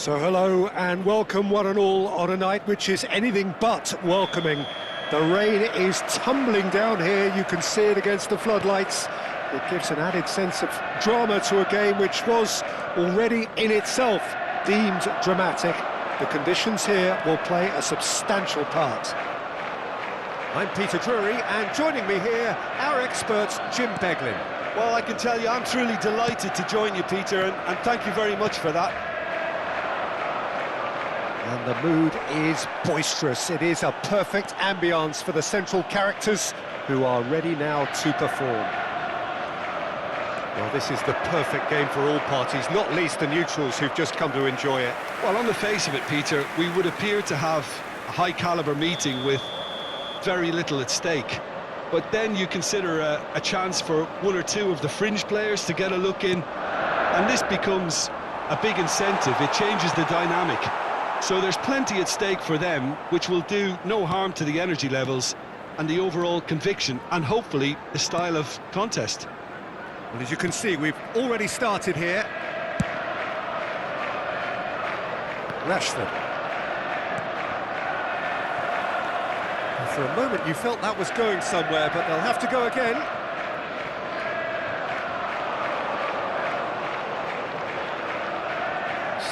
So hello and welcome one and all on a night which is anything but welcoming. The rain is tumbling down here, you can see it against the floodlights. It gives an added sense of drama to a game which was already in itself deemed dramatic. The conditions here will play a substantial part. I'm Peter Drury, and joining me here, our expert Jim Beglin. Well, I can tell you I'm truly delighted to join you, Peter, and thank you very much for that. And the mood is boisterous. It is a perfect ambience for the central characters who are ready now to perform. Well, this is the perfect game for all parties, not least the neutrals who've just come to enjoy it. Well, on the face of it, Peter, we would appear to have a high-caliber meeting with very little at stake. But then you consider a chance for one or two of the fringe players to get a look in, and this becomes a big incentive. It changes the dynamic. So there's plenty at stake for them, which will do no harm to the energy levels and the overall conviction and hopefully the style of contest. Well, as you can see, we've already started here. Rashford. And for a moment you felt that was going somewhere, but they'll have to go again.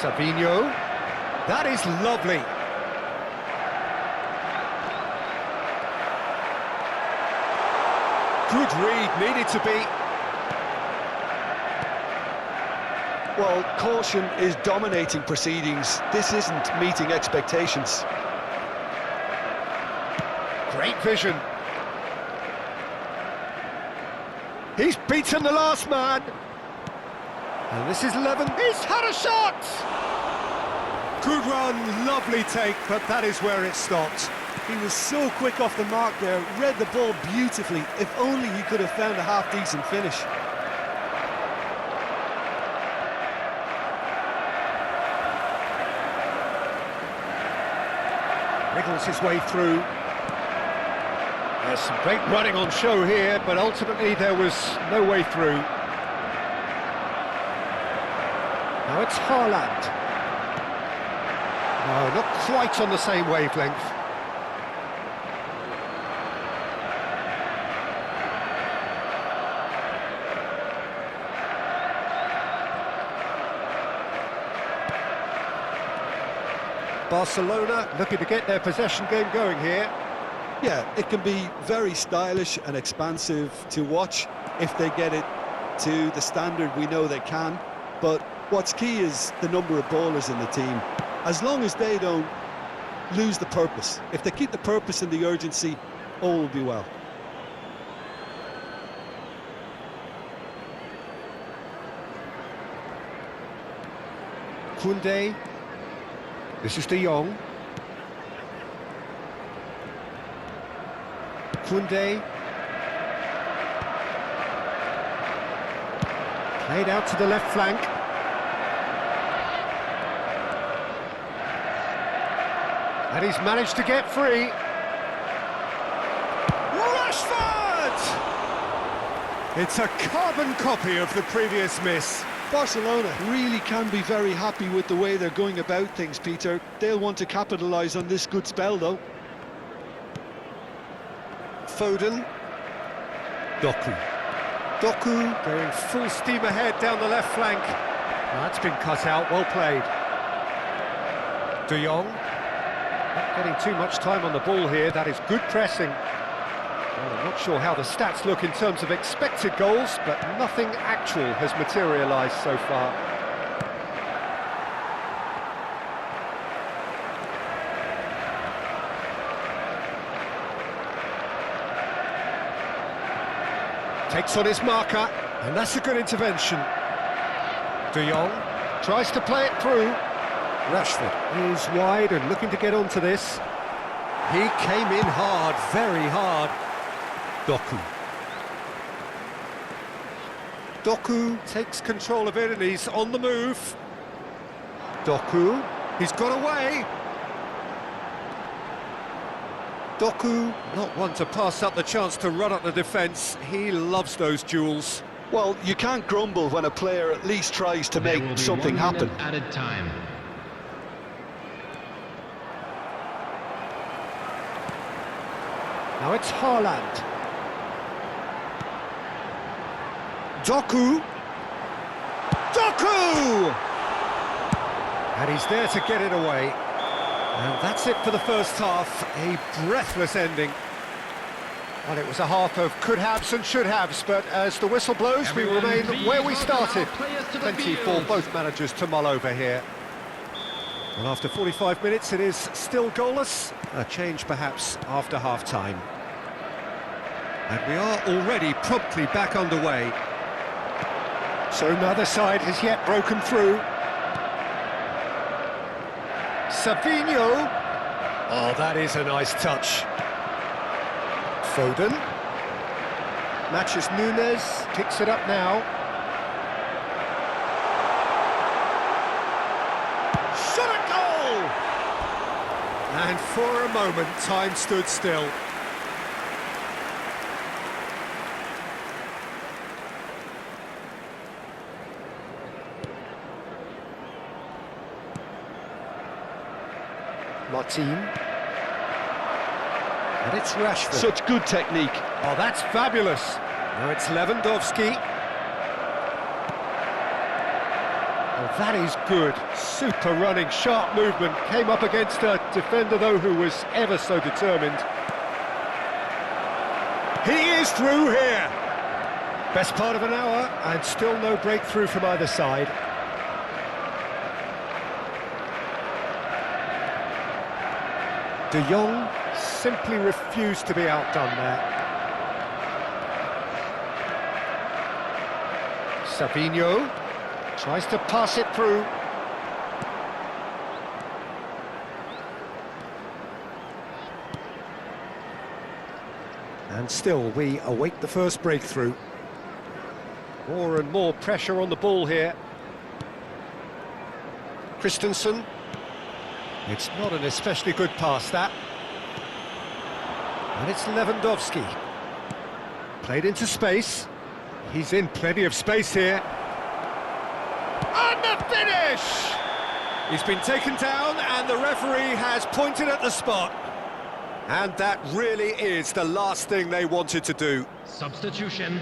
Savinho. That is lovely. Good read, needed to be. Well, caution is dominating proceedings. This isn't meeting expectations. Great vision. He's beaten the last man. And this is Levin. He's had a shot! Good run, lovely take, but that is where it stopped. He was so quick off the mark there, read the ball beautifully. If only he could have found a half-decent finish. Wriggles his way through. There's some great running on show here, but ultimately there was no way through. Now it's Haaland. No, not quite on the same wavelength. Barcelona looking to get their possession game going here. Yeah, it can be very stylish and expansive to watch if they get it to the standard we know they can. But what's key is the number of ballers in the team. As long as they don't lose the purpose. If they keep the purpose and the urgency, all will be well. Koundé. This is De Jong. Koundé. Played out to the left flank. And he's managed to get free. Rashford! It's a carbon copy of the previous miss. Barcelona really can be very happy with the way they're going about things, Peter. They'll want to capitalise on this good spell, though. Foden. Doku. Doku going full steam ahead down the left flank. That's been cut out, well played. De Jong. Not getting too much time on the ball here, that is good pressing. Well, I'm not sure how the stats look in terms of expected goals, but nothing actual has materialised so far. Takes on his marker, and that's a good intervention. De Jong tries to play it through. Rashford is wide and looking to get onto this. He came in hard, very hard. Doku. Doku takes control of it and he's on the move. Doku, he's got away. Doku, not one to pass up the chance to run up the defence. He loves those duels. Well, you can't grumble when a player at least tries to make something happen. Added time. Now it's Haaland. Doku! And he's there to get it away. And that's it for the first half, a breathless ending. Well, it was a half of could-haves and should-haves, but as the whistle blows, we remain where we started. Plenty for both managers to mull over here. Well, after 45 minutes, it is still goalless. A change, perhaps, after half-time. And we are already promptly back underway. So neither side has yet broken through. Savinho. Oh, that is a nice touch. Foden. Matches Nunes, picks it up now. Shot at goal! And for a moment, time stood still. Martin. And it's Rashford. Such good technique. Oh, that's fabulous. Now it's Lewandowski. Oh, that is good. Super running, sharp movement. Came up against a defender, though, who was ever so determined. He is through here. Best part of an hour, and still no breakthrough from either side. De Jong simply refused to be outdone there. Savinho tries to pass it through. And still we await the first breakthrough. More and more pressure on the ball here. Christensen. It's not an especially good pass, that. And it's Lewandowski. Played into space. He's in plenty of space here. And the finish! He's been taken down and the referee has pointed at the spot. And that really is the last thing they wanted to do. Substitution.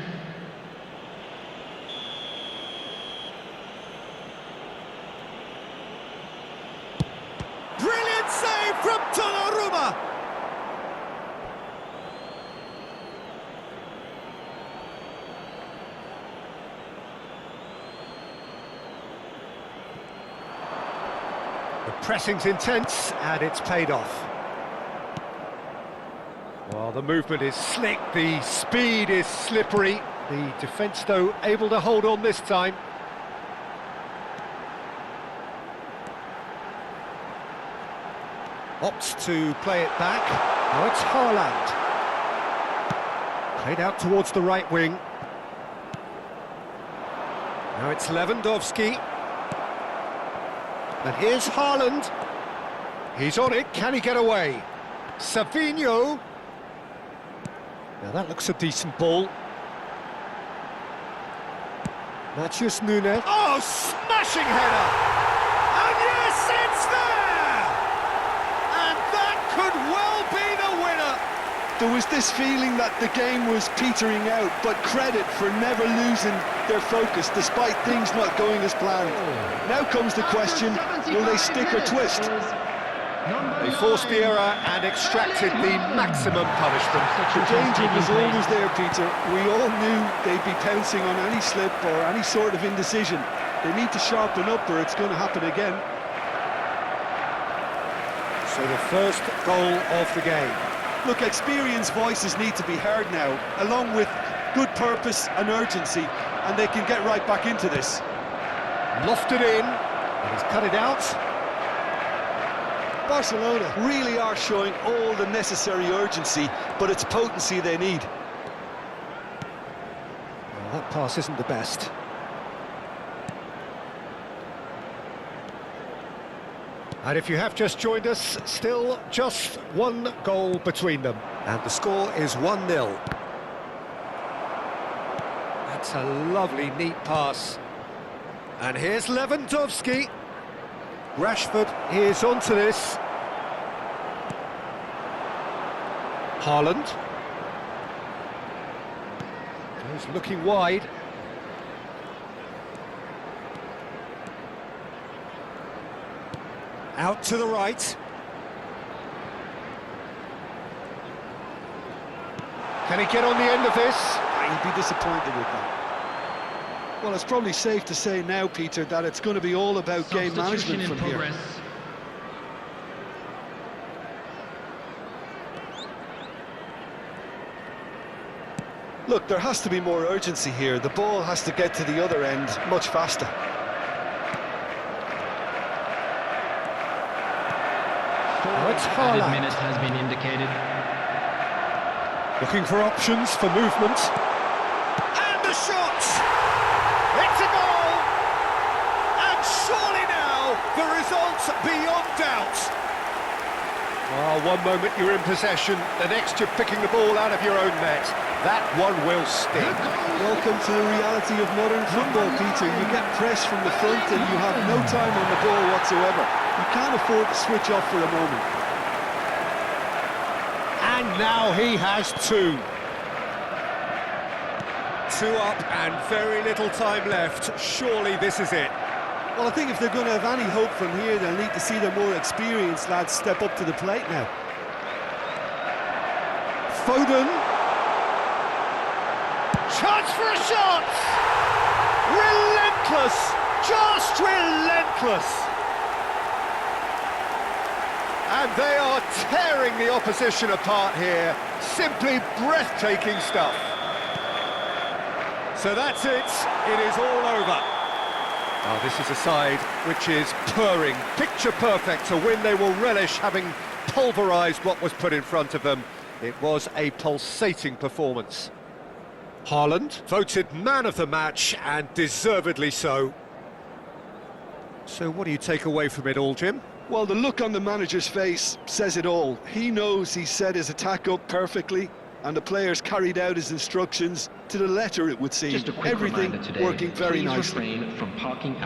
Brilliant save from Donnarumma! The pressing's intense and it's paid off. Well, the movement is slick, the speed is slippery. The defence, though, able to hold on this time. Opts to play it back. Now it's Haaland. Played out towards the right wing. Now it's Lewandowski. And here's Haaland. He's on it, can he get away? Savinho. Now that looks a decent ball. Matheus Nunes. Oh, smashing header! And yes, it's there! And that could well be the winner! There was this feeling that the game was petering out, but credit for never losing their focus despite things not going as planned. Now comes the question, will they stick or twist? They forced the error and extracted the maximum punishment. The danger was always there, Peter. We all knew they'd be pouncing on any slip or any sort of indecision. They need to sharpen up or it's going to happen again. So the first goal of the game. Look, experienced voices need to be heard now, along with good purpose and urgency, and they can get right back into this. Lofted in, and he's cut it out. Barcelona really are showing all the necessary urgency, but it's potency they need. Well, that pass isn't the best. And if you have just joined us, still just one goal between them. And the score is 1-0. That's a lovely, neat pass. And here's Lewandowski. Rashford is onto this. Haaland. He's looking wide. Out to the right. Can he get on the end of this? He'd be disappointed with that. Well, it's probably safe to say now, Peter, that it's going to be all about game management from here. Look, there has to be more urgency here. The ball has to get to the other end much faster. It's Haaland. Added minute has been indicated. Looking for options for movement. And the shot! It's a goal! And surely now, the result's beyond doubt. Oh, one moment you're in possession, the next you're picking the ball out of your own net. That one will sting. Welcome to the reality of modern football, Peter. You get pressed from the front and you have no time on the ball whatsoever. You can't afford to switch off for a moment. And now he has two. Two up and very little time left. Surely this is it. Well, I think if they're going to have any hope from here, they'll need to see their more experienced lads step up to the plate now. Foden. Chance for a shot! Relentless! Just relentless! And they are tearing the opposition apart here. Simply breathtaking stuff. So that's it. It is all over. Oh, this is a side which is purring, picture perfect, a win they will relish, having pulverised what was put in front of them. It was a pulsating performance. Haaland, voted man of the match, and deservedly so. So what do you take away from it all, Jim? Well, the look on the manager's face says it all. He knows he set his attack up perfectly, and the players carried out his instructions to the letter, it would seem. Just a quick Everything reminder today, working very please nicely. refrain from parking